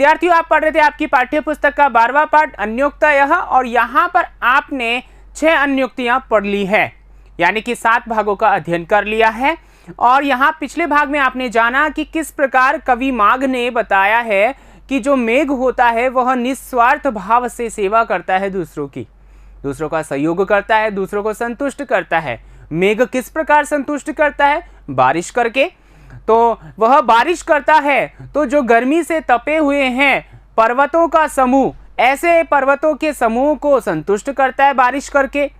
विद्यार्थियों, आप पढ़ रहे थे आपकी पाठ्य पुस्तक का 12वां पाठ अन्योक्तयः, और यहाँ पर आपने 6 अन्योक्तियां पढ़ ली है, यानी कि 7 भागों का अध्ययन कर लिया है। और यहाँ पिछले भाग में आपने जाना कि किस प्रकार कवि माघ ने बताया है कि जो मेघ होता है वह निस्वार्थ भाव से सेवा करता है दूसरों की, दूसरों का सहयोग करता है, दूसरों को संतुष्ट करता है। मेघ किस प्रकार संतुष्ट करता है? बारिश करके। तो वह बारिश करता है तो जो गर्मी से तपे हुए हैं पर्वतों का समूह, ऐसे पर्वतों के समूह को संतुष्ट करता है बारिश करके।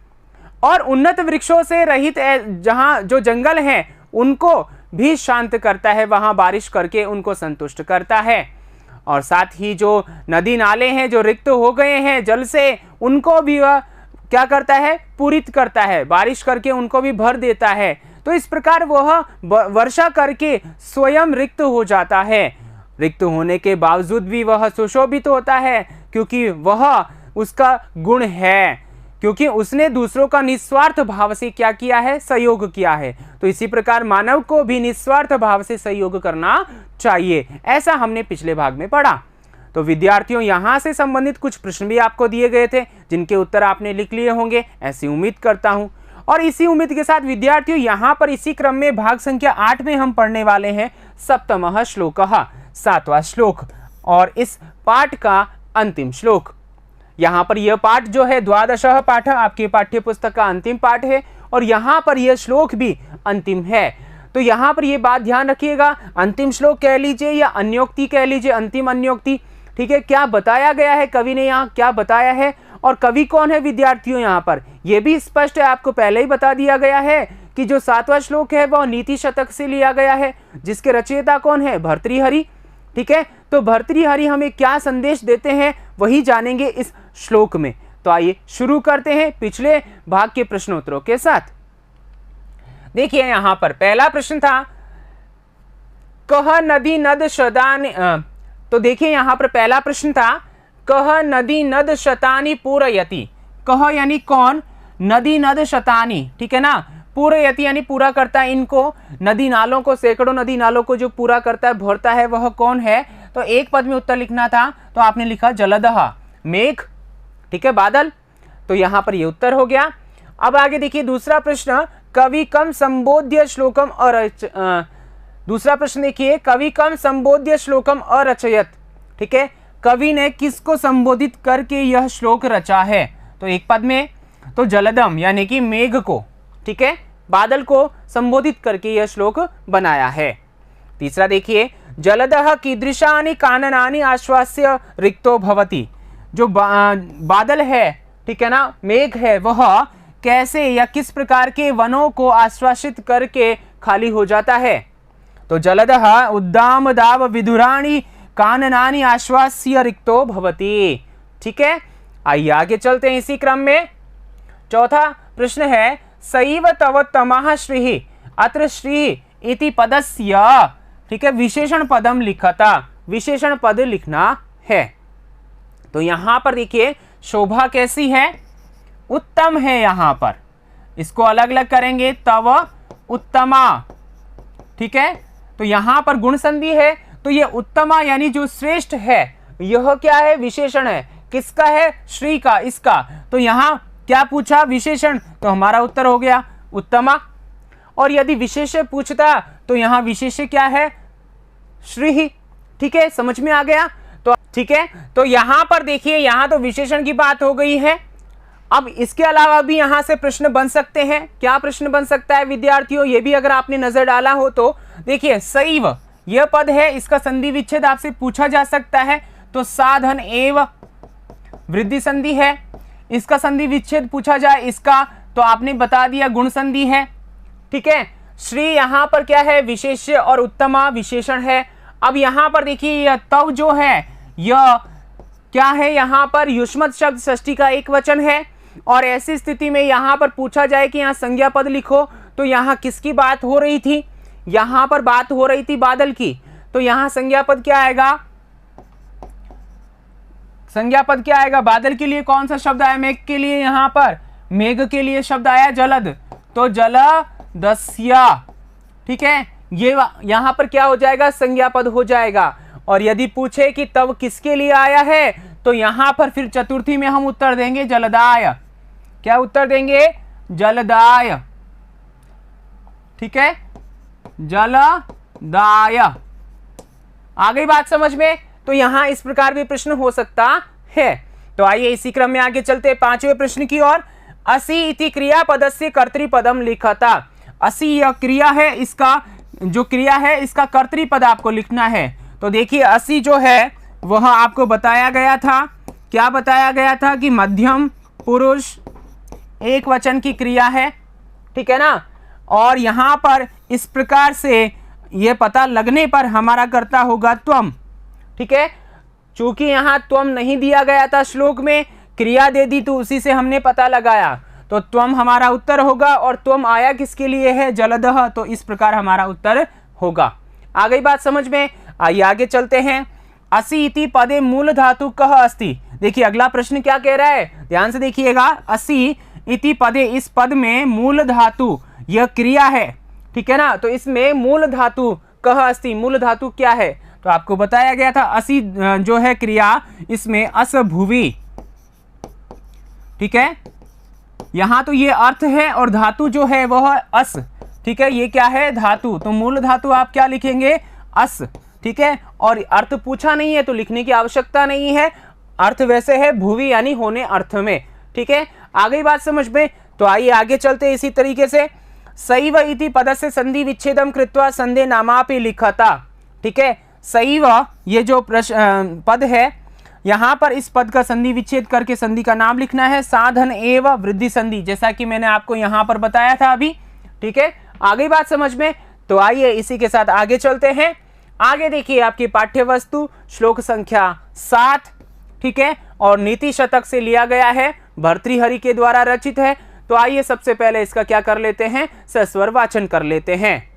और उन्नत वृक्षों से रहित जहाँ जो जंगल हैं उनको भी शांत करता है, वहाँ बारिश करके उनको संतुष्ट करता है। और साथ ही जो नदी नाले हैं जो रिक्त हो गए हैं जल से, उनको भी वह क्या करता है? पूरित करता है, बारिश करके उनको भी भर देता है। तो इस प्रकार वह वर्षा करके स्वयं रिक्त हो जाता है। रिक्त होने के बावजूद भी वह सुशोभित होता है, क्योंकि वह उसका गुण है, क्योंकि उसने दूसरों का निस्वार्थ भाव से क्या किया है? सहयोग किया है। तो इसी प्रकार मानव को भी निस्वार्थ भाव से सहयोग करना चाहिए, ऐसा हमने पिछले भाग में पढ़ा। तो विद्यार्थियों, यहाँ से संबंधित कुछ प्रश्न भी आपको दिए गए थे, जिनके उत्तर आपने लिख लिए होंगे, ऐसी उम्मीद करता हूँ। और इसी उम्मीद के साथ विद्यार्थियों, यहाँ पर इसी क्रम में भाग संख्या 8 में हम पढ़ने वाले हैं सप्तमः श्लोकः, 7वां श्लोक, और इस पाठ का अंतिम श्लोक। यहाँ पर यह पाठ जो है 12वां पाठ आपके पाठ्य पुस्तक का अंतिम पाठ है, और यहाँ पर यह श्लोक भी अंतिम है। तो यहाँ पर यह बात ध्यान रखिएगा, अंतिम श्लोक कह लीजिए या अन्योक्ति कह लीजिए, अंतिम अन्योक्ति, ठीक है। क्या बताया गया है, कवि ने यहाँ क्या बताया है, और कवि कौन है विद्यार्थियों? यहाँ पर यह भी स्पष्ट है, आपको पहले ही बता दिया गया है कि जो 7वां श्लोक है वह नीति शतक से लिया गया है, जिसके रचयिता कौन है? भर्तृहरि, ठीक है। तो भर्तृहरि हमें क्या संदेश देते हैं वही जानेंगे इस श्लोक में। तो आइए शुरू करते हैं पिछले भाग के प्रश्नोत्तरों के साथ। देखिए यहाँ पर पहला प्रश्न था कह नदी नद शतानि, तो देखिए यहाँ पर पहला प्रश्न था कह नदी नद शतानि पूरयति। कह यानी कौन? नदी नद शतानि, ठीक है ना। पूरयति यानी पूरा करता है इनको, नदी नालों को, सैकड़ों नदी नालों को जो पूरा करता है, भरता है, वह कौन है? तो एक पद में उत्तर लिखना था, तो आपने लिखा जलदः, मेघ, ठीक है, बादल। तो यहाँ पर ये उत्तर हो गया। अब आगे देखिए दूसरा प्रश्न, कवि कम संबोध्य श्लोकम दूसरा प्रश्न देखिए, कवि कम संबोध्य श्लोकम अरचयत, ठीक है। कवि ने किसको संबोधित करके यह श्लोक रचा है? तो एक पद में, तो जलदम यानी कि मेघ को, ठीक है, बादल को संबोधित करके यह श्लोक बनाया है। तीसरा देखिए, जलदः कीदृशानि काननानि आश्वास्य रिक्तो भवति। जो बादल है, ठीक है ना, मेघ है, वह कैसे या किस प्रकार के वनों को आश्वासित करके खाली हो जाता है? तो जलदः उद्दाम दाव विधुराणि काननानि आश्वास्य रिक्तो भवति, ठीक है। आइए आगे चलते हैं इसी क्रम में। चौथा प्रश्न है सैव तव तमः श्रीः, अत्र श्रीः इति पदस्य, ठीक है, विशेषण पदम लिखता, विशेषण पद लिखना है। तो यहां पर देखिए शोभा कैसी है? उत्तम है। यहां पर इसको अलग अलग करेंगे, तव उत्तमा, ठीक है। तो यहां पर गुण संधि है, तो ये उत्तमा यानी जो श्रेष्ठ है, यह क्या है? विशेषण है। किसका है? श्री का, इसका। तो यहां क्या पूछा? विशेषण, तो हमारा उत्तर हो गया उत्तमा। और यदि विशेष्य पूछता तो यहां विशेष्य क्या है? श्री ही, ठीक है, समझ में आ गया। तो ठीक है, तो यहां पर देखिए, यहां तो विशेषण की बात हो गई है। अब इसके अलावा भी यहां से प्रश्न बन सकते हैं। क्या प्रश्न बन सकता है विद्यार्थियों? ये भी अगर आपने नजर डाला हो तो देखिए, सैव यह पद है, इसका संधि विच्छेद आपसे पूछा जा सकता है। तो साधन एव वृद्धि संधि है, इसका संधि विच्छेद पूछा जाए इसका, तो आपने बता दिया गुण संधि है, ठीक है। श्री यहां पर क्या है? विशेष्य, और उत्तमा विशेषण है। अब यहां पर देखिए यह तव जो है, यह क्या है? यहां पर युष्मत शब्द षष्ठी का एक वचन है, और ऐसी स्थिति में यहां पर पूछा जाए कि यहां संज्ञा पद लिखो, तो यहां किसकी बात हो रही थी? यहां पर बात हो रही थी बादल की। तो यहां संज्ञा पद क्या आएगा? संज्ञा पद क्या आएगा? बादल के लिए कौन सा शब्द आया? मेघ के लिए, यहां पर मेघ के लिए शब्द आया जलद, तो जलदस्या, ठीक है। ये यहां पर क्या हो जाएगा? संज्ञा पद हो जाएगा। और यदि पूछे कि तब किसके लिए आया है, तो यहां पर फिर चतुर्थी में हम उत्तर देंगे जलदाय। क्या उत्तर देंगे? जलदाय। ठीक है, जलदाय। आ गई बात समझ में? तो यहां इस प्रकार भी प्रश्न हो सकता है। तो आइए इसी क्रम में आगे चलते 5वें प्रश्न की ओर। असि इति क्रियापदस्य कर्तृपदम लिखता। असि यह क्रिया है, इसका जो क्रिया है इसका कर्तृपद आपको लिखना है। तो देखिए असि जो है वह आपको बताया गया था, क्या बताया गया था कि मध्यम पुरुष एक वचन की क्रिया है, ठीक है ना। और यहां पर इस प्रकार से ये पता लगने पर हमारा कर्ता होगा त्वम, ठीक है। चूंकि यहां त्वम नहीं दिया गया था श्लोक में, क्रिया दे दी तो उसी से हमने पता लगाया, तो त्वम हमारा उत्तर होगा। और त्वम आया किसके लिए है? जलदः, तो इस प्रकार हमारा उत्तर होगा। आ गई बात समझ में? आइए आगे चलते हैं। असि इति पदे मूल धातु कह अस्ति। देखिए अगला प्रश्न क्या कह रहा है, ध्यान से देखिएगा। असि इति पदे, इस पद में मूल धातु यह क्रिया है, ठीक है ना। तो इसमें मूल धातु कह अस्ति, मूल धातु क्या है? तो आपको बताया गया था असि जो है क्रिया, इसमें अस भुवि, ठीक है। यहां तो ये अर्थ है और धातु जो है वह अस, ठीक है। ये क्या है? धातु। तो मूल धातु आप क्या लिखेंगे? अस, ठीक है। और अर्थ पूछा नहीं है तो लिखने की आवश्यकता नहीं है। अर्थ वैसे है भुवि यानी होने अर्थ में, ठीक है। आ गई बात समझ में? तो आइए आगे चलते इसी तरीके से। सैव इति पदस्य संधि विच्छेदम कृत्वा संधे नामापि लिखता, ठीक है। सैव ये जो पद है, यहां पर इस पद का संधि विच्छेद करके संधि का नाम लिखना है। साधन एवं वृद्धि संधि, जैसा कि मैंने आपको यहां पर बताया था अभी, ठीक है। आ गई बात समझ में? तो आइए इसी के साथ आगे चलते हैं। आगे देखिए आपकी पाठ्य वस्तु श्लोक संख्या 7, ठीक है। और नीति शतक से लिया गया है, भर्तृहरि के द्वारा रचित है। तो आइए सबसे पहले इसका क्या कर लेते हैं? सस्वर वाचन कर लेते हैं।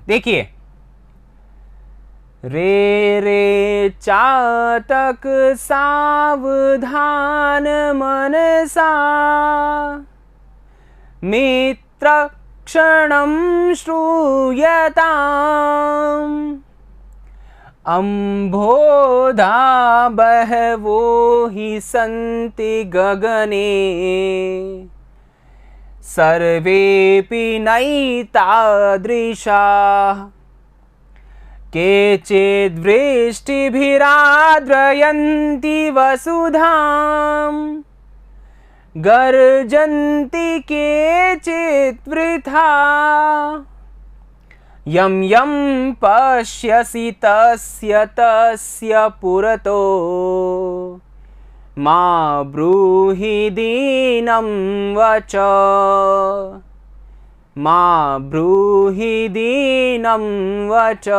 देखिए, रे रे चातक सावधान मनसा मित्र क्षणं श्रूयताम् अम्भोधा बहवो हि सन्ति गगने सर्वेपि नैतादृशाः केचिद्वृष्टिभिराद्रयन्ति वसुधाम् गर्जन्ति केचित् वृथा यं यं पश्यसि तस्य तस्य पुरतो मा ब्रूहि दीनं वच, मा ब्रूहि दीनं वच,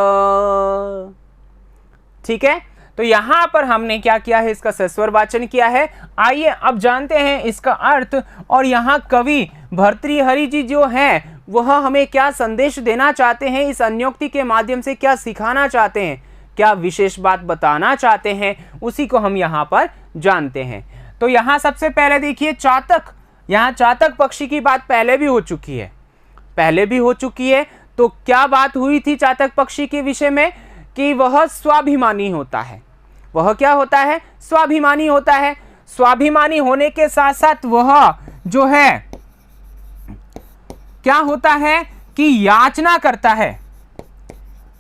ठीक है। तो यहां पर हमने क्या किया है? इसका सस्वर वाचन किया है। आइए अब जानते हैं इसका अर्थ। और यहाँ कवि भर्तृहरि जी जो हैं वह हमें क्या संदेश देना चाहते हैं, इस अन्योक्ति के माध्यम से क्या सिखाना चाहते हैं, क्या विशेष बात बताना चाहते हैं, उसी को हम यहाँ पर जानते हैं। तो यहाँ सबसे पहले देखिए चातक, यहाँ चातक पक्षी की बात पहले भी हो चुकी है, पहले भी हो चुकी है। तो क्या बात हुई थी चातक पक्षी के विषय में? कि वह स्वाभिमानी होता है। वह क्या होता है? स्वाभिमानी होता है। स्वाभिमानी होने के साथ साथ वह जो है क्या होता है कि याचना करता है।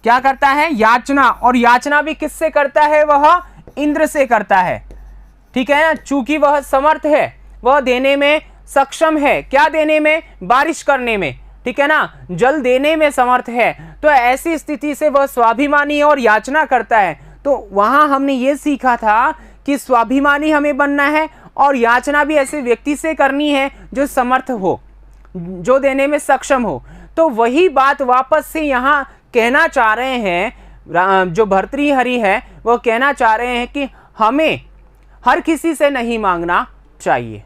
क्या करता है? याचना। और याचना भी किससे करता है? वह इंद्र से करता है, ठीक है ना। चूंकि वह समर्थ है, वह देने में सक्षम है। क्या देने में? बारिश करने में, ठीक है ना, जल देने में समर्थ है। तो ऐसी स्थिति से वह स्वाभिमानी और याचना करता है। तो वहां हमने ये सीखा था कि स्वाभिमानी हमें बनना है और याचना भी ऐसे व्यक्ति से करनी है जो समर्थ हो, जो देने में सक्षम हो। तो वही बात वापस से यहाँ कहना चाह रहे हैं, जो भर्तृहरि है वो कहना चाह रहे हैं कि हमें हर किसी से नहीं मांगना चाहिए,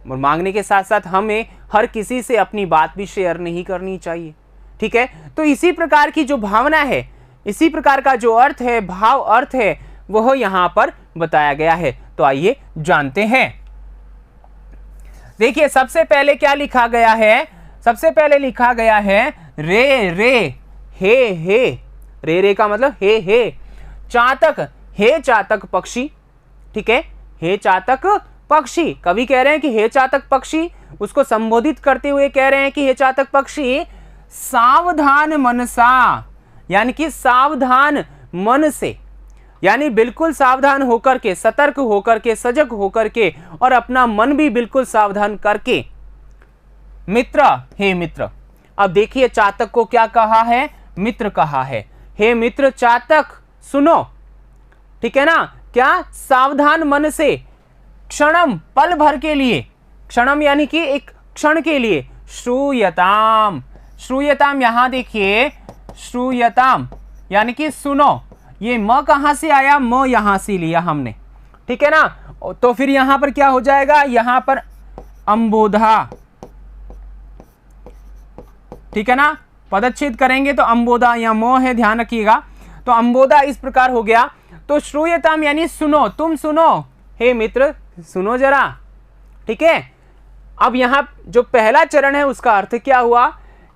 और मांगने के साथ साथ हमें हर किसी से अपनी बात भी शेयर नहीं करनी चाहिए, ठीक है। तो इसी प्रकार की जो भावना है, इसी प्रकार का जो अर्थ है, भाव अर्थ है, वह यहाँ पर बताया गया है। तो आइए जानते हैं। देखिए सबसे पहले क्या लिखा गया है? सबसे पहले लिखा गया है रे रे, हे, रे का मतलब हे। चातक, हे चातक पक्षी, ठीक है, हे चातक पक्षी। कवि कह रहे हैं कि हे चातक पक्षी, उसको संबोधित करते हुए कह रहे हैं कि हे चातक पक्षी सावधान मनसा, यानी कि सावधान मन से, यानी बिल्कुल सावधान होकर के, सतर्क होकर के, सजग होकर के और अपना मन भी बिल्कुल सावधान करके। मित्र, हे मित्र। अब देखिए चातक को क्या कहा है, मित्र कहा है। हे मित्र चातक सुनो, ठीक है ना, क्या, सावधान मन से, क्षणम पल भर के लिए, क्षणम यानी कि एक क्षण के लिए, श्रूयताम, श्रूयताम यहां देखिए, श्रूयताम यानी कि सुनो। ये म कहां से आया, म यहां से लिया हमने, ठीक है ना। तो फिर यहां पर क्या हो जाएगा, यहां पर अंबोधा, ठीक है ना, पदच्छेद करेंगे तो अंबोधा, यहां म है, ध्यान रखिएगा। तो अंबोधा इस प्रकार हो गया। तो श्रूयताम यानी सुनो, तुम सुनो, हे मित्र सुनो जरा, ठीक है। अब यहां जो पहला चरण है उसका अर्थ क्या हुआ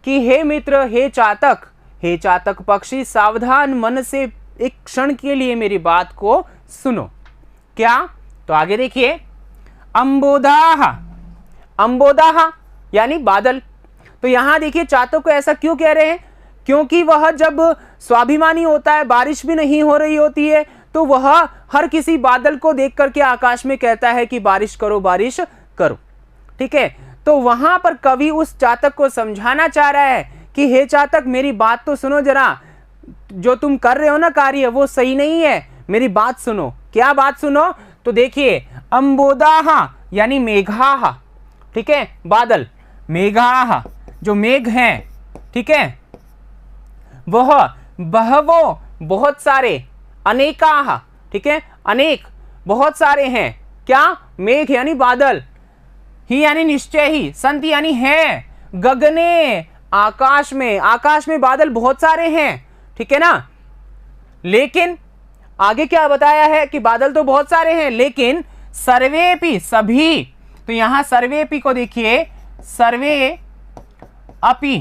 कि हे मित्र, हे चातक पक्षी सावधान मन से एक क्षण के लिए मेरी बात को सुनो। क्या, तो आगे देखिए, अंबोधाह, अंबोधाह यानी बादल। तो यहां देखिए चातक को ऐसा क्यों कह रहे हैं, क्योंकि वह जब स्वाभिमानी होता है, बारिश भी नहीं हो रही होती है, तो वह हर किसी बादल को देख करके आकाश में कहता है कि बारिश करो, बारिश करो, ठीक है। तो वहां पर कवि उस चातक को समझाना चाह रहा है कि हे चातक मेरी बात तो सुनो जरा, जो तुम कर रहे हो ना कार्य वो सही नहीं है, मेरी बात सुनो। क्या बात सुनो, तो देखिए अंबोदाह यानी मेघाह, ठीक है, बादल, मेघाह जो मेघ हैं, ठीक है, वह बहवो बहुत सारे, अनेकाह, ठीक है, अनेक बहुत सारे हैं, क्या, मेघ यानी बादल, ही यानी निश्चय ही, संति यानी है, गगने आकाश में, आकाश में बादल बहुत सारे हैं, ठीक है ना। लेकिन आगे क्या बताया है कि बादल तो बहुत सारे हैं लेकिन सर्वेपि सभी, तो यहां सर्वेपि को देखिए, सर्वे अपि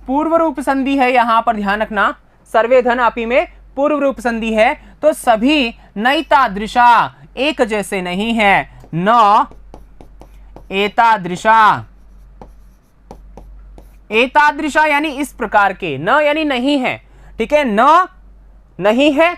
पूर्व रूप संधि है, यहां पर ध्यान रखना, सर्वे धन अपि में पूर्व रूप संधि है। तो सभी नैतादृशा एक जैसे नहीं है, न एतादृशा, एतादृशा यानी इस प्रकार के, न यानी नहीं है, ठीक है, न नहीं है,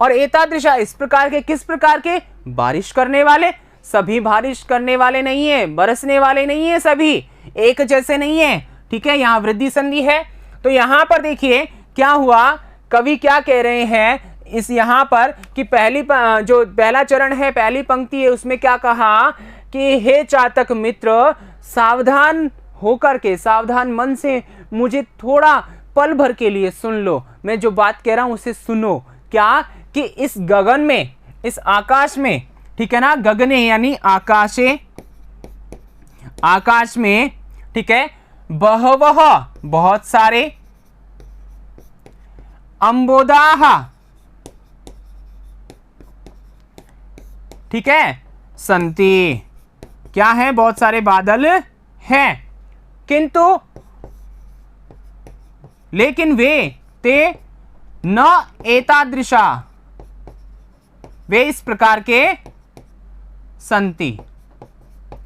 और एतादृशा इस प्रकार के, किस प्रकार के, बारिश करने वाले। सभी बारिश करने वाले नहीं है, बरसने वाले नहीं है, सभी एक जैसे नहीं है, ठीक है, यहां वृद्धि संधि है। तो यहां पर देखिए क्या हुआ, कवि क्या कह रहे हैं इस यहां पर कि पहली जो पहला चरण है, पहली पंक्ति है, उसमें क्या कहा कि हे चातक मित्र सावधान होकर के, सावधान मन से मुझे थोड़ा पल भर के लिए सुन लो, मैं जो बात कह रहा हूं उसे सुनो। क्या, कि इस गगन में, इस आकाश में, ठीक है ना, गगने यानी आकाशे, आकाश में, ठीक है, बहवह बहुत सारे, अंबोदाह, ठीक है, संति क्या है, बहुत सारे बादल हैं, किंतु लेकिन वे ते न एतादृशा, वे इस प्रकार के संति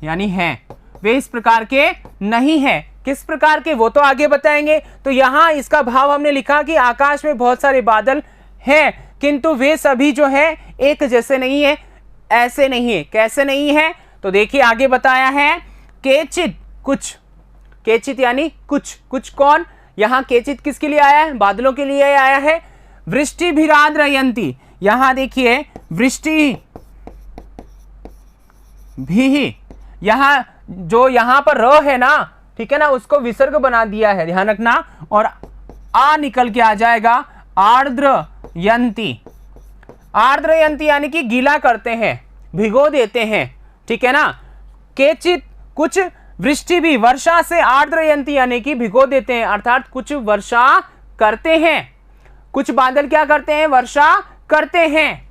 यानी हैं, वे इस प्रकार के नहीं हैं। किस प्रकार के, वो तो आगे बताएंगे। तो यहां इसका भाव हमने लिखा कि आकाश में बहुत सारे बादल हैं किंतु वे सभी जो है एक जैसे नहीं है, ऐसे नहीं है। कैसे नहीं है, तो देखिए आगे बताया है, केचित कुछ, केचित यानी कुछ, कुछ कौन, यहां केचित किसके लिए आया है, बादलों के लिए आया है। वृष्टि भिराद्रयंती, यहां देखिए वृष्टि भी, यहां जो यहां पर र है ना, ठीक है ना, उसको विसर्ग बना दिया है, ध्यान रखना, और आ निकल के आ जाएगा आर्द्रयंती। आर्द्रयंती यानी कि गीला करते हैं, भिगो देते हैं, ठीक है ना। केचित कुछ, वृष्टि भी, वर्षा से, आर्द्रयंती यानी कि भिगो देते हैं, अर्थात कुछ वर्षा करते हैं। कुछ बादल क्या करते हैं, वर्षा करते हैं।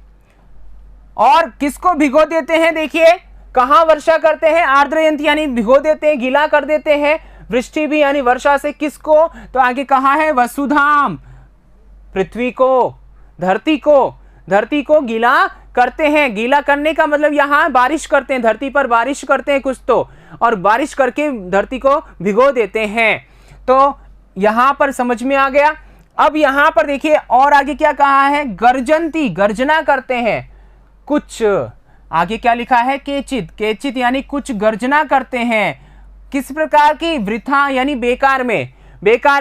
और किसको भिगो देते हैं, देखिए कहां वर्षा करते हैं, आर्द्रयंती यानी भिगो देते हैं, गीला कर देते हैं। वृष्टि भी यानी वर्षा से किसको, तो आगे कहा है वसुधाम, पृथ्वी को, धरती को गीला करते हैं। गीला करने का मतलब यहाँ बारिश करते हैं, धरती पर बारिश करते हैं कुछ तो, और बारिश करके धरती को भिगो देते हैं। तो यहां पर समझ में आ गया। अब यहां पर देखिए और आगे क्या कहा है, गर्जंती, गर्जना करते हैं कुछ, आगे क्या लिखा है, केचित यानी कुछ गर्जना करते हैं। किस प्रकार की, वृथा यानी बेकार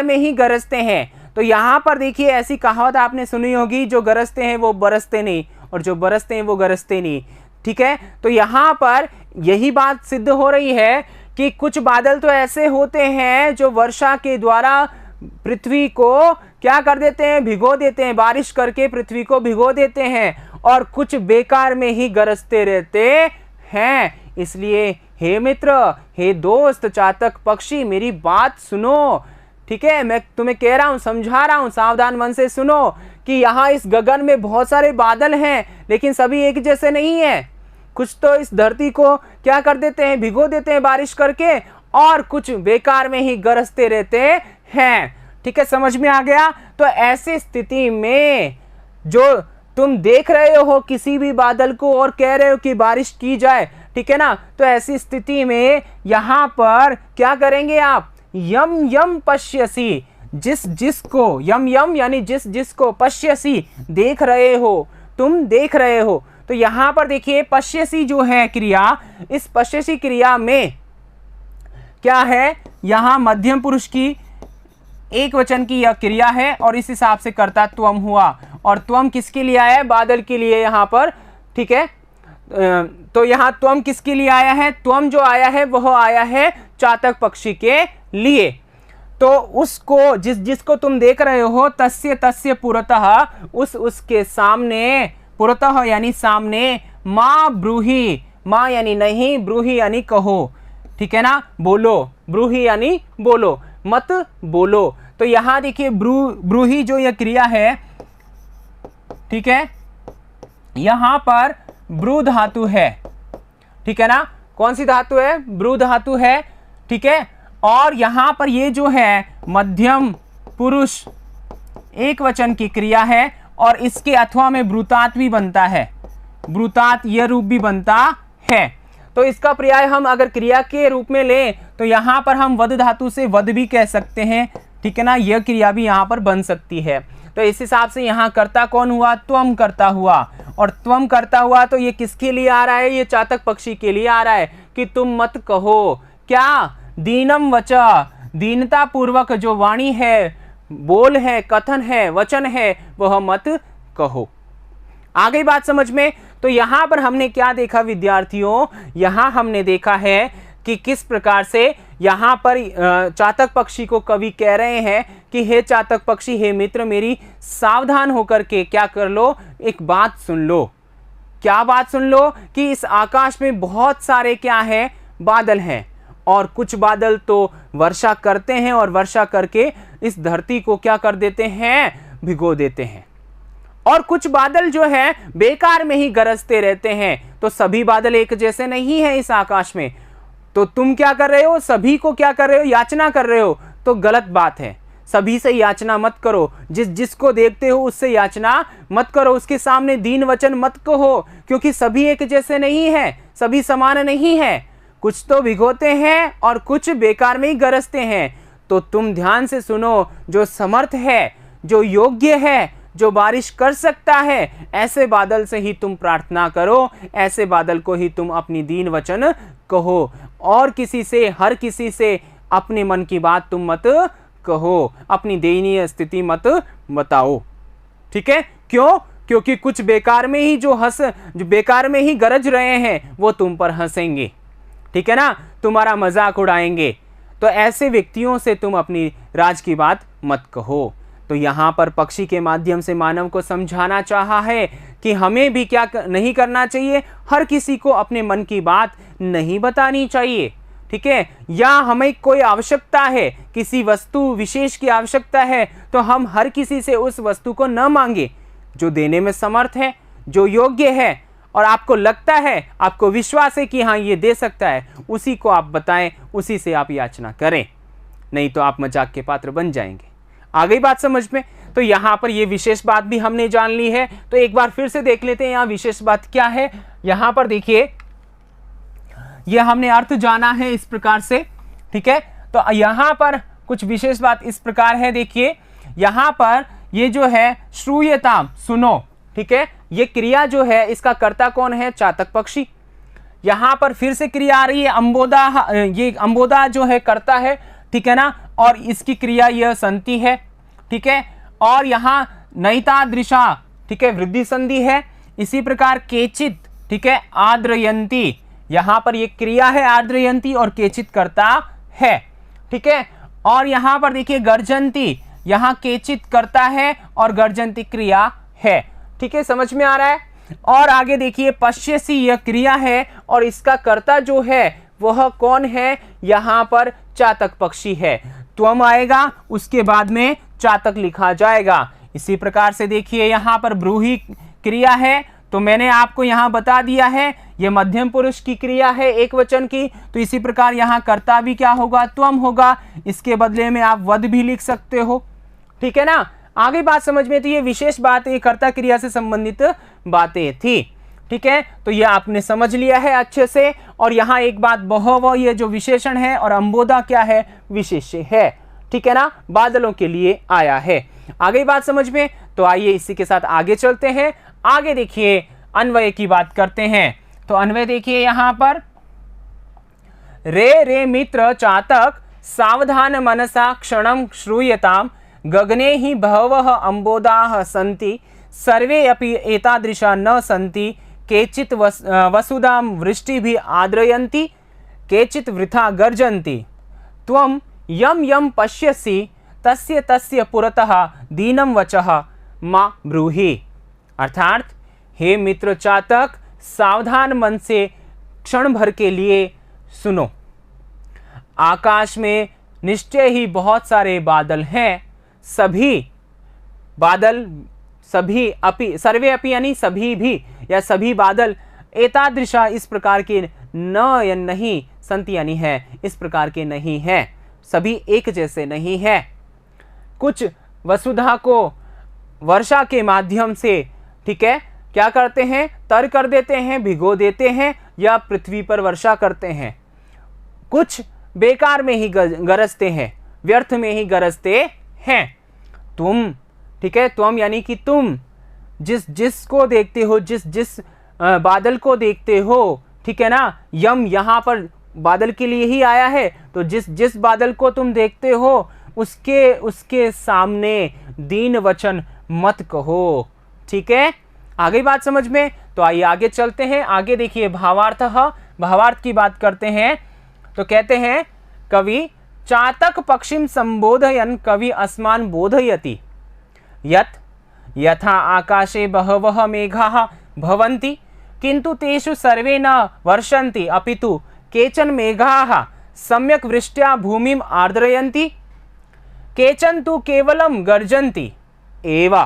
में ही गरजते हैं। तो यहां पर देखिए ऐसी कहावत आपने सुनी होगी, जो गरजते हैं वो बरसते नहीं, और जो बरसते हैं वो गरजते नहीं। ठीक है, तो यहां पर यही बात सिद्ध हो रही है कि कुछ बादल तो ऐसे होते हैं जो वर्षा के द्वारा पृथ्वी को क्या कर देते हैं, भिगो देते हैं, बारिश करके पृथ्वी को भिगो देते हैं, और कुछ बेकार में ही गरजते रहते हैं। इसलिए हे मित्र, हे दोस्त, चातक पक्षी, मेरी बात सुनो। ठीक है, मैं तुम्हें कह रहा हूं, समझा रहा हूं, सावधान मन से सुनो कि यहाँ इस गगन में बहुत सारे बादल हैं, लेकिन सभी एक जैसे नहीं है। कुछ तो इस धरती को क्या कर देते हैं, भिगो देते हैं बारिश करके, और कुछ बेकार में ही गरजते रहते हैं। ठीक है, समझ में आ गया। तो ऐसी स्थिति में जो तुम देख रहे हो किसी भी बादल को और कह रहे हो कि बारिश की जाए, ठीक है ना, तो ऐसी स्थिति में यहां पर क्या करेंगे आप, यम यम पश्यसी, जिस जिसको, यम यम यानी जिस जिसको, पश्यसी देख रहे हो, तुम देख रहे हो। तो यहां पर देखिए पश्यसी जो है क्रिया, इस पश्यसी क्रिया में क्या है, यहां मध्यम पुरुष की एक वचन की यह क्रिया है, और इस हिसाब से कर्ता त्वम हुआ, और त्वम किसके लिए आया है, बादल के लिए यहां पर। ठीक है, तो यहां त्वम किसके लिए आया है, त्वम जो आया है वह आया है चातक पक्षी के लिए। तो उसको, जिसको तुम देख रहे हो, तस्य तस्य पुरतः, उसके सामने, पुरतः यानी सामने, माँ ब्रूहि, माँ यानी नहीं, ब्रूहि यानी कहो। ठीक है ना, बोलो, ब्रूहि यानी बोलो, मत बोलो। तो यहां देखिए ब्रूहि जो यह क्रिया है, ठीक है, यहां पर ब्रू धातु है। ठीक है ना, कौन सी धातु है, ब्रू धातु है। ठीक है, और यहां पर ये जो है मध्यम पुरुष एक वचन की क्रिया है, और इसके अथवा में ब्रूतात भी बनता है, ब्रूतात यह रूप भी बनता है। तो इसका पर्याय हम अगर क्रिया के रूप में लें तो यहां पर हम वद धातु से वद भी कह सकते हैं। ठीक है ना, यह क्रिया भी यहां पर बन सकती है। तो इस हिसाब से यहां कर्ता कौन हुआ, त्वम कर्ता हुआ, और त्वम कर्ता हुआ तो ये किसके लिए आ रहा है, ये चातक पक्षी के लिए आ रहा है कि तुम मत कहो, क्या, दीनम वचा, दीनता पूर्वक जो वाणी है, बोल है, कथन है, वचन है, वह मत कहो। आ गई बात समझ में। तो यहां पर हमने क्या देखा विद्यार्थियों, यहां हमने देखा है कि किस प्रकार से यहां पर चातक पक्षी को कवि कह रहे हैं कि हे चातक पक्षी, हे मित्र, मेरी सावधान होकर के क्या कर लो, एक बात सुन लो। क्या बात सुन लो, कि इस आकाश में बहुत सारे क्या है, बादल हैं, और कुछ बादल तो वर्षा करते हैं, और वर्षा करके इस धरती को क्या कर देते हैं, भिगो देते हैं, और कुछ बादल जो है बेकार में ही गरजते रहते हैं। तो सभी बादल एक जैसे नहीं है इस आकाश में। तो तुम क्या कर रहे हो, सभी को क्या कर रहे हो, याचना कर रहे हो, तो गलत बात है। सभी से याचना मत करो, जिसको देखते हो उससे याचना मत करो, उसके सामने दीन वचन मत कहो, क्योंकि सभी एक जैसे नहीं है, सभी समान नहीं है। कुछ तो भिगोते हैं और कुछ बेकार में ही गरजते हैं। तो तुम ध्यान से सुनो, जो समर्थ है, जो योग्य है, जो बारिश कर सकता है, ऐसे बादल से ही तुम प्रार्थना करो, ऐसे बादल को ही तुम अपनी दीन वचन कहो, और किसी से, हर किसी से अपने मन की बात तुम मत कहो, अपनी दयनीय स्थिति मत बताओ। ठीक है, क्यों, क्योंकि कुछ बेकार में ही जो बेकार में ही गरज रहे हैं वो तुम पर हंसेंगे। ठीक है ना, तुम्हारा मजाक उड़ाएंगे। तो ऐसे व्यक्तियों से तुम अपनी राज की बात मत कहो। तो यहाँ पर पक्षी के माध्यम से मानव को समझाना चाहा है कि हमें भी क्या नहीं करना चाहिए, हर किसी को अपने मन की बात नहीं बतानी चाहिए। ठीक है, या हमें कोई आवश्यकता है, किसी वस्तु विशेष की आवश्यकता है, तो हम हर किसी से उस वस्तु को न मांगे। जो देने में समर्थ है, जो योग्य है, और आपको लगता है, आपको विश्वास है कि हाँ ये दे सकता है, उसी को आप बताएं, उसी से आप याचना करें। नहीं तो आप मजाक के पात्र बन जाएंगे। आ गई बात समझ में? तो यहाँ पर ये विशेष बात भी हमने जान ली है। तो एक बार फिर से देख लेते हैं यहाँ विशेष बात क्या है। यहाँ पर देखिए, ये हमने अर्थ जाना है इस प्रकार से, ठीक है। तो यहाँ पर कुछ विशेष बात इस प्रकार है, देखिए यहाँ पर ये जो है श्रूयताम, सुनो, ठीक है। ये क्रिया जो है इसका कर्ता कौन है? चातक पक्षी। यहाँ पर फिर से क्रिया आ रही है अंबोदा, ये अंबोदा जो है कर्ता है, ठीक है ना, और इसकी क्रिया यह संति है, ठीक है। और यहाँ नैतादृशा, ठीक है, वृद्धि संधि है। इसी प्रकार केचित, ठीक है, आद्रयंती, यहाँ पर ये क्रिया है आद्रयंती और केचित कर्ता है, ठीक है। और यहाँ पर देखिए गर्जंती, यहाँ केचित कर्ता है और गर्जंती क्रिया है, ठीक है, समझ में आ रहा है। और आगे देखिए पश्यसी, यह क्रिया है और इसका कर्ता जो है वह कौन है? यहाँ पर चातक पक्षी है। त्वम आएगा, उसके बाद में चातक लिखा जाएगा। इसी प्रकार से देखिए यहाँ पर ब्रूही क्रिया है, तो मैंने आपको यहाँ बता दिया है यह मध्यम पुरुष की क्रिया है, एक वचन की। तो इसी प्रकार यहाँ कर्ता भी क्या होगा? त्वम होगा। इसके बदले में आप वद भी लिख सकते हो, ठीक है ना। आगे बात समझ में, तो ये विशेष बात, ये कर्ता क्रिया से संबंधित बातें थी, ठीक है। तो ये आपने समझ लिया है अच्छे से। और यहाँ एक बात, बहव ये जो विशेषण है और अंबोदा क्या है? विशेष्य है, ठीक है ना, बादलों के लिए आया है। आगे बात समझ में, तो आइए इसी के साथ आगे चलते हैं। आगे देखिए अन्वय की बात करते हैं। तो अन्वय देखिए यहाँ पर, रे रे मित्र चातक सावधान मनसा क्षणम श्रूयताम गगने ही बहवः अंबोदाः सन्ति सर्वे अपि एतादृशा न सन्ति केचित् वसुधां वृष्टिभिः आद्रयन्ति केचित् वृथा गर्जन्ति त्वं यं यं पश्यसि तस्य तस्य पुरतः दीनं वचः मा ब्रूहि। अर्थात हे मित्र चातक, सावधान मन से क्षण भर के लिए सुनो। आकाश में निश्चय ही बहुत सारे बादल हैं। सभी बादल, सभी अपि, सर्वे अपि यानी सभी भी, या सभी बादल एतादृशा इस प्रकार के न या नहीं, संति यानी है, इस प्रकार के नहीं है, सभी एक जैसे नहीं है। कुछ वसुधा को वर्षा के माध्यम से, ठीक है, क्या करते हैं? तर कर देते हैं, भिगो देते हैं या पृथ्वी पर वर्षा करते हैं। कुछ बेकार में ही गरजते हैं, व्यर्थ में ही गरजते हैं। तुम, ठीक है, तुम यानी कि तुम जिसको देखते हो, जिस बादल को देखते हो, ठीक है ना, यम यहाँ पर बादल के लिए ही आया है। तो जिस बादल को तुम देखते हो उसके सामने दीन वचन मत कहो, ठीक है। आगे बात समझ में, तो आइए आगे चलते हैं। आगे देखिए भावार्थ की बात करते हैं। तो कहते हैं कवि चातक पक्षिम संबोधयन् कवि अस्मान बोधयति यत् यथा आकाशे बहवः मेघाः भवन्ति किंतु तेषु सर्वे न वर्षन्ति अपितु केचन मेघाः सम्यक् वृष्ट्या भूमिम् आर्द्रयन्ति केचन तु केवलं गर्जन्ति एव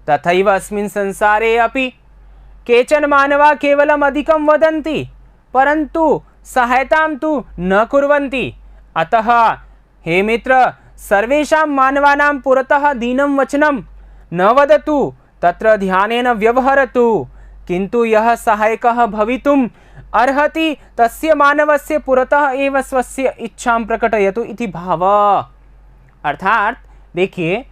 तथैव अस्मिन् संसारे अपि केचन मानवा केवलम् अधिकं वदन्ति परन्तु सहायतां तु न कुर्वन्ति। अतः हे मित्र, सर्वेषां मानवानां पुरतः दीनं वचनं न वदतु, तत्र ध्यानेन व्यवहरतु, किन्तु यः सहायकः भवितुम् अर्हति तस्य मानवस्य पुरतः एव स्वस्य इच्छां प्रकटयतु इति भावः। अर्थात देखिए,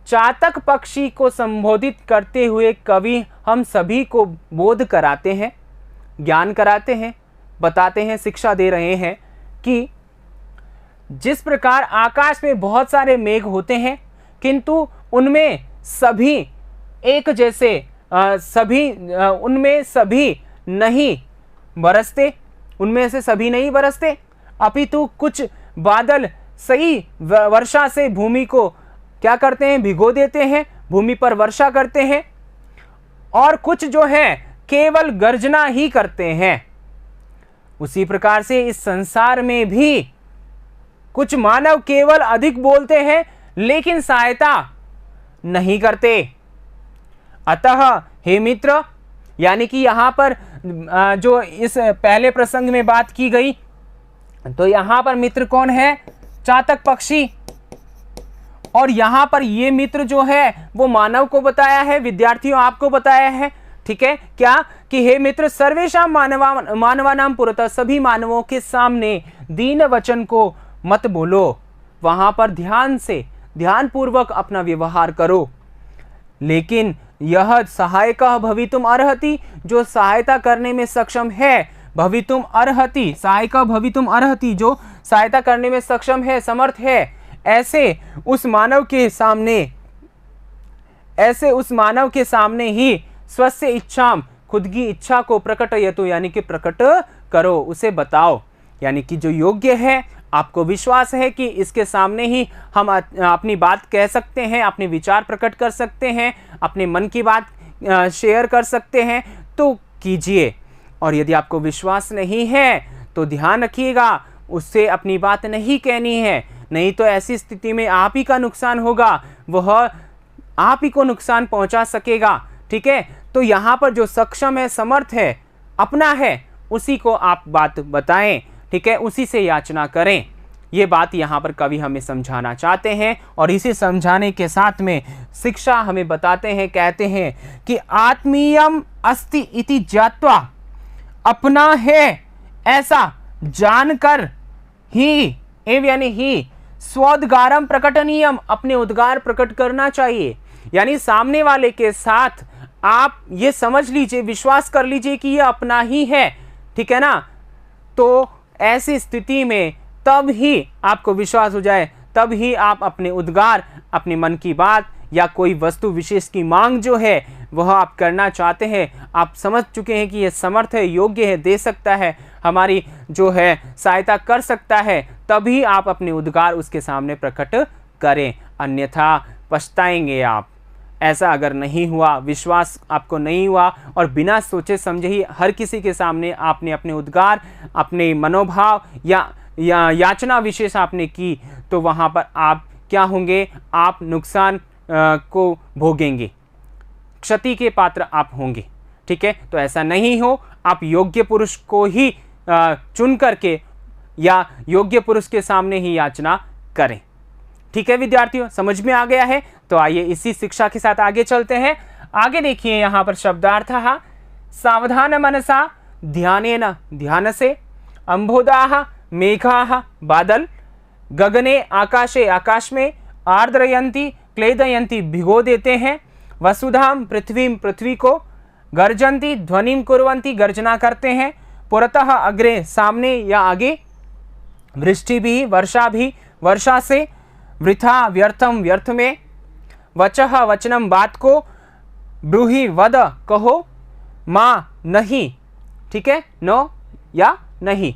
चातक पक्षी को संबोधित करते हुए कवि हम सभी को बोध कराते हैं, ज्ञान कराते हैं, बताते हैं, शिक्षा दे रहे हैं कि जिस प्रकार आकाश में बहुत सारे मेघ होते हैं किंतु उनमें सभी एक जैसे उनमें सभी नहीं बरसते, उनमें से सभी नहीं बरसते, अपितु कुछ बादल सही वर्षा से भूमि को क्या करते हैं? भिगो देते हैं, भूमि पर वर्षा करते हैं, और कुछ जो है केवल गर्जना ही करते हैं। उसी प्रकार से इस संसार में भी कुछ मानव केवल अधिक बोलते हैं लेकिन सहायता नहीं करते। अतः हे मित्र, यानी कि यहाँ पर जो इस पहले प्रसंग में बात की गई, तो यहाँ पर मित्र कौन है? चातक पक्षी, और यहां पर ये मित्र जो है वो मानव को बताया है, विद्यार्थियों आपको बताया है। ठीक है, क्या कि हे मित्र सर्वेषां मानवानां पुरतः, सभी मानवों के सामने दीन वचन को मत बोलो, वहां पर ध्यान से ध्यानपूर्वक अपना व्यवहार करो। लेकिन यह सहायकः भवितुम अर्हति, जो सहायता करने में सक्षम है, भवितुम अर्हति, सहायकः भवितुम अर्हति, जो सहायता करने में सक्षम है, समर्थ है, ऐसे उस मानव के सामने ही स्वस्य इच्छाम, खुद की इच्छा को प्रकटयतु, यानी कि प्रकट करो, उसे बताओ। यानी कि जो योग्य है, आपको विश्वास है कि इसके सामने ही हम अपनी बात कह सकते हैं, अपने विचार प्रकट कर सकते हैं, अपने मन की बात शेयर कर सकते हैं, तो कीजिए। और यदि आपको विश्वास नहीं है तो ध्यान रखिएगा, उससे अपनी बात नहीं कहनी है, नहीं तो ऐसी स्थिति में आप ही का नुकसान होगा, वह आप ही को नुकसान पहुंचा सकेगा। ठीक है, तो यहाँ पर जो सक्षम है, समर्थ है, अपना है, उसी को आप बात बताएं। ठीक है, उसी से याचना करें। ये बात यहाँ पर कवि हमें समझाना चाहते हैं, और इसे समझाने के साथ में शिक्षा हमें बताते हैं, कहते हैं कि आत्मीयम अस्ति इति ज्ञात्वा, अपना है ऐसा जानकर ही, एव यानी ही, स्वोद्गारम प्रकटनीयम, अपने उद्गार प्रकट करना चाहिए। यानी सामने वाले के साथ आप ये समझ लीजिए, विश्वास कर लीजिए कि ये अपना ही है। ठीक है ना, तो ऐसी स्थिति में तब ही आपको विश्वास हो जाए, तब ही आप अपने उद्गार, अपने मन की बात या कोई वस्तु विशेष की मांग जो है वह आप करना चाहते हैं, आप समझ चुके हैं कि यह समर्थ है, योग्य है, दे सकता है, हमारी जो है सहायता कर सकता है, तभी आप अपने उद्गार उसके सामने प्रकट करें, अन्यथा पछताएंगे आप। ऐसा अगर नहीं हुआ, विश्वास आपको नहीं हुआ और बिना सोचे समझे ही हर किसी के सामने आपने अपने उद्गार, अपने मनोभाव या याचना विशेष आपने की, तो वहाँ पर आप क्या होंगे, आप नुकसान को भोगेंगे, क्षति के पात्र आप होंगे। ठीक है, तो ऐसा नहीं हो, आप योग्य पुरुष को ही चुन करके या योग्य पुरुष के सामने ही याचना करें। ठीक है विद्यार्थियों, समझ में आ गया है? तो आइए इसी शिक्षा के साथ आगे चलते हैं। आगे देखिए यहाँ पर शब्दार्थ, सावधान मनसा ध्यानेन, ध्यान से, अंबोधाः मेघाः, बादल, गगने आकाशे, आकाश में, आर्द्रयंती क्लेदयंती, भिगो देते हैं, वसुधाम पृथ्वीम, पृथ्वी को, गर्जंती ध्वनिम कुर्वन्ति, गर्जना करते हैं, पुरतः अग्रे, सामने या आगे, वृष्टि भी, वर्षा भी, वर्षा से, वृथा व्यर्थम, व्यर्थ में, वचः वचनम, बात को, ब्रूहि वद, कहो, माँ नहीं। ठीक है, नो या नहीं।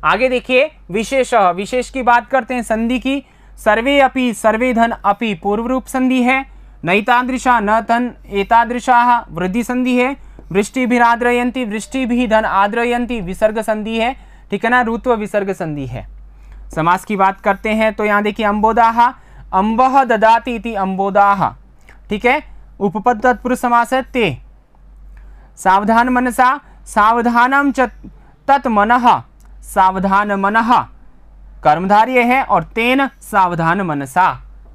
आगे देखिए विशेष, विशेष की बात करते हैं, संधि की, सर्वे अपि, सर्वे धन अपि पूर्व रूप संधि है, नैतादृशा न तन एतादृशाः वृद्धि संधि है, वृष्टि भी आद्रयंती, वृष्टि भी धन आद्रयंती विसर्ग संधि है। ठीक है ना, ऋत्व विसर्ग संधि है। समास की बात करते हैं तो यहाँ देखिए अंबोदाः, अंबः ददाति इति अंबोदाः। ठीक है, उपपद तत्पुरुष समास है, ते, सावधान मनसा, सावधानम च तत् मनः, सावधान मनः कर्मधारय है, और तेन सावधान मनसा।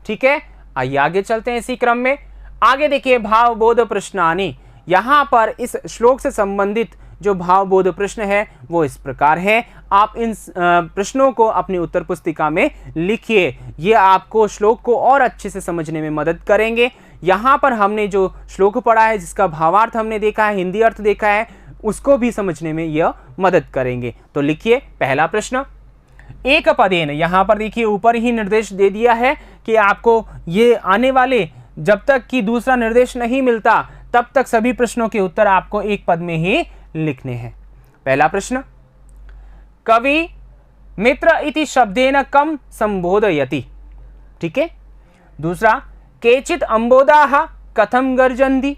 ठीक है, आइए आगे चलते हैं इसी क्रम में। आगे देखिए भावबोध प्रश्नानि, यहाँ पर इस श्लोक से संबंधित जो भावबोध प्रश्न है वो इस प्रकार है। आप इन प्रश्नों को अपनी उत्तर पुस्तिका में लिखिए, ये आपको श्लोक को और अच्छे से समझने में मदद करेंगे। यहाँ पर हमने जो श्लोक पढ़ा है, जिसका भावार्थ हमने देखा है, हिंदी अर्थ देखा है, उसको भी समझने में यह मदद करेंगे। तो लिखिए पहला प्रश्न, एक पदेन, यहाँ पर देखिए ऊपर ही निर्देश दे दिया है कि आपको ये आने वाले, जब तक कि दूसरा निर्देश नहीं मिलता तब तक सभी प्रश्नों के उत्तर आपको एक पद में ही लिखने हैं। पहला प्रश्न, कवि मित्र इति शब्देन कम संबोधयति। ठीक है। दूसरा, केचित अंबोदाः कथम गर्जन्ति।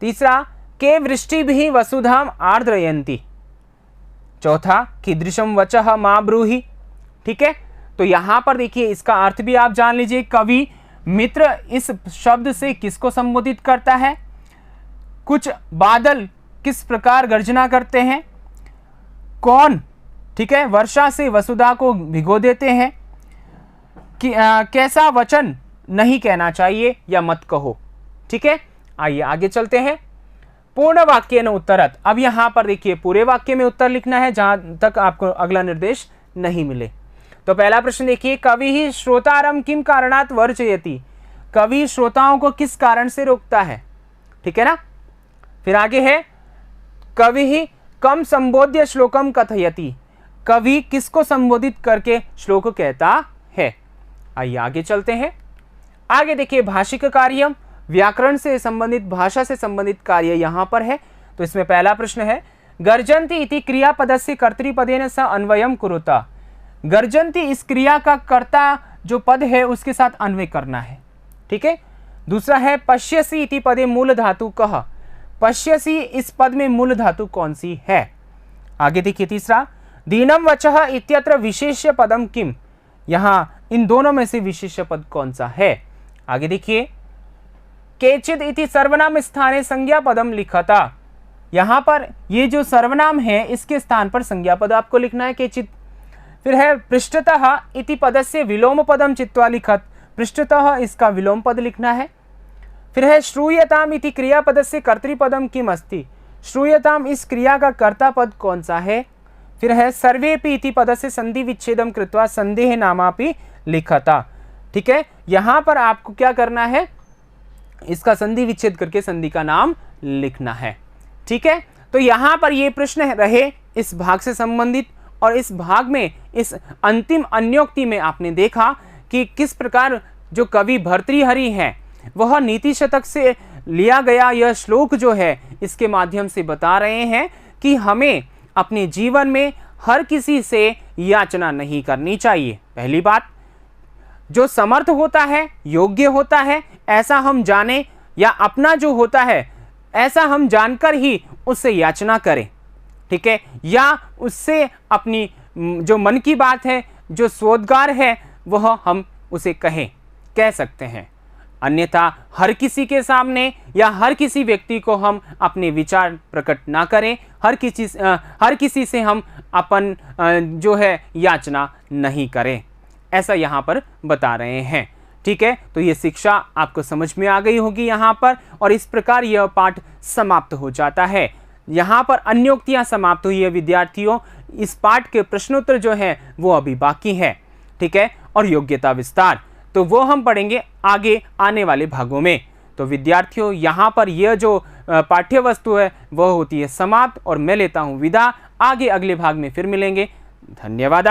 तीसरा, के वृष्टिभिः वसुधाम आर्द्रयन्ति। चौथा, कीदृशम वचः मा ब्रूहि। ठीक है, तो यहां पर देखिए इसका अर्थ भी आप जान लीजिए। कवि मित्र इस शब्द से किसको संबोधित करता है, कुछ बादल किस प्रकार गर्जना करते हैं, कौन, ठीक है, वर्षा से वसुधा को भिगो देते हैं, कैसा वचन नहीं कहना चाहिए या मत कहो। ठीक है, आइए आगे चलते हैं। पूर्ण वाक्य न उत्तरत। अब यहां पर देखिए पूरे वाक्य में उत्तर लिखना है जहां तक आपको अगला निर्देश नहीं मिले। तो पहला प्रश्न देखिए, कवि ही श्रोतारम किम कारणात् वर्जयति। कवि श्रोताओं को किस कारण से रोकता है। ठीक है ना। फिर आगे है, कवि ही कम संबोध्य श्लोकम कथयति। कवि किसको संबोधित करके श्लोक कहता है। आइए आगे चलते हैं। आगे देखिए, भाषिक कार्य, व्याकरण से संबंधित, भाषा से संबंधित कार्य यहां पर है। तो इसमें पहला प्रश्न है, गर्जन्ति इति क्रियापदस्य कर्तृपदेन स अन्वयम कुरुता। गर्जन्ति इस क्रिया का कर्ता जो पद है उसके साथ अन्वय करना है। ठीक है। दूसरा है, पश्यसि इति पदे मूल धातु कह। पश्यसि इस पद में मूल धातु कौन सी है। आगे देखिए तीसरा, दीनम वचः इत्यत्र विशेष्य पदम किम। यहां इन दोनों में से विशेष्य पद कौन सा है। आगे देखिए, केचिद इति सर्वनाम स्थाने संज्ञा पदम लिखता। यहां पर ये जो सर्वनाम है इसके स्थान पर संज्ञा पद आपको लिखना है, केचिद। फिर है, पृष्ठतः इति पदस्य विलोम पदम चित्वा लिखत। पृष्ठतः इसका विलोम पद लिखना है। फिर है, श्रूयताम इति क्रियापदस्य कर्तृपदम किम अस्ति। श्रूयताम इस क्रिया का कर्ता पद कौन सा है। फिर है, सर्वेपि इति पदस्य संधि विच्छेदम कृत्वा संदेह नामापि लिखता। ठीक है, यहां पर आपको क्या करना है, इसका संधि विच्छेद करके संधि का नाम लिखना है। ठीक है, तो यहां पर ये प्रश्न रहे इस भाग से संबंधित। और इस भाग में इस अंतिम अन्योक्ति में आपने देखा कि किस प्रकार जो कवि भर्तृहरि हैं वह नीति शतक से लिया गया यह श्लोक जो है इसके माध्यम से बता रहे हैं कि हमें अपने जीवन में हर किसी से याचना नहीं करनी चाहिए। पहली बात, जो समर्थ होता है, योग्य होता है, ऐसा हम जाने, या अपना जो होता है ऐसा हम जानकर ही उससे याचना करें। ठीक है, या उससे अपनी जो मन की बात है, जो स्वोद्गार है, वह हम उसे कह सकते हैं। अन्यथा हर किसी के सामने या हर किसी व्यक्ति को हम अपने विचार प्रकट ना करें। हर किसी से हम अपन जो है याचना नहीं करें, ऐसा यहाँ पर बता रहे हैं। ठीक है, तो ये शिक्षा आपको समझ में आ गई होगी यहाँ पर। और इस प्रकार यह पाठ समाप्त हो जाता है। यहाँ पर अन्योक्तियाँ समाप्त हुई है विद्यार्थियों। इस पाठ के प्रश्नोत्तर जो है वो अभी बाकी है। ठीक है, और योग्यता विस्तार तो वो हम पढ़ेंगे आगे आने वाले भागों में। तो विद्यार्थियों, यहाँ पर यह जो पाठ्य वस्तु है वह होती है समाप्त, और मैं लेता हूँ विदा। आगे अगले भाग में फिर मिलेंगे। धन्यवाद।